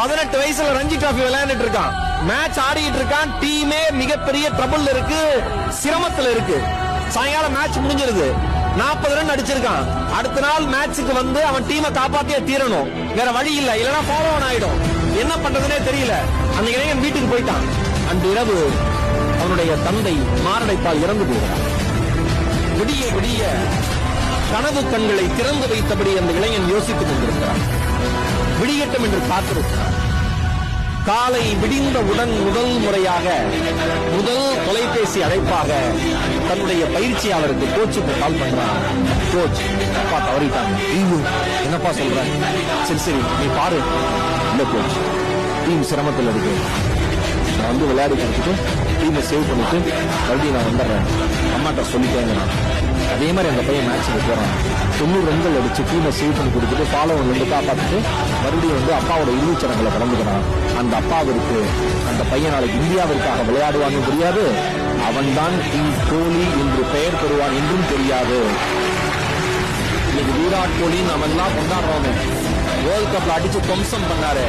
18 வயசுல ரஞ்சி டிராபி விளையாண்டுட்டு இருக்கான். மேட்ச் ஆடிட்டு இருக்கான். டீமே மிகப்பெரிய ட்ரபிள் இருக்கு, சிரமத்துல இருக்கு. சாயங்காலம் மேட்ச் முடிஞ்சிருது. 40 ரன் அடிச்சிருக்கான். அடுத்த நாள் மேட்சுக்கு வந்து அவன் டீமை காப்பாத்தியே தீரணும். வேற வழி இல்ல, இல்லனா ஃபாலோ ஆன் ஆயிடும். என்ன பண்றதுனே தெரியல. அந்த இளைஞன் வீட்டுக்கு போயிட்டான். அன்று இரவு அவனுடைய தந்தை மாரடைப்பால் இறந்து போகிறான். விடிய விடிய கனவு கண்களை திறந்து வைத்தபடி அந்த இளைஞன் யோசித்துக் கொண்டிருக்கிறான். விடியட்டும் என்று காத்திருக்கிறான். காலை விடிந்தவுடன் முதல் முறையாக முதல் தொலைபேசி அழைப்பாக தன்னுடைய பயிற்சியாளருக்கு கோச்சுக்கு கால் பண்றான். கோச், அப்பா தவறிட்டாங்க. என்னப்பா சொல்ற? சரி சரி நீ பாரு. இல்ல கோச், டீம் சிரமத்தில் இருக்கு. நான் வந்து விளையாடி கொடுத்துட்டு டீமை சேவ் பண்ணிட்டு மறுபடியும் நான் வந்துடுறேன். அம்மாட்ட சொல்லிட்டேங்க. அதே மாதிரி அந்த பையன் மேட்சுக்கு போறான். 90 ரன்கள் அடிச்சு டீமை சேவ் பண்ணி கொடுத்துட்டு ஃபாலோ வந்து காப்பாற்றிட்டு மறுபடியும் வந்து அப்பாவோட இறுதிச்சடங்களை கலந்துக்கிறான். அந்த அப்பாவிற்கு அந்த பையன் நாளைக்கு இந்தியாவிற்காக விளையாடுவான்னு தெரியாது. அவன் தான் கிங் கோலி என்று பெயர் பெறுவான் என்றும் தெரியாது. இன்னைக்கு விராட் கோலி நாம எல்லாம் கொண்டாடுறோம். வேர்ல்ட் கப்ல அடிச்சு துவம்சம் பண்ணாரு.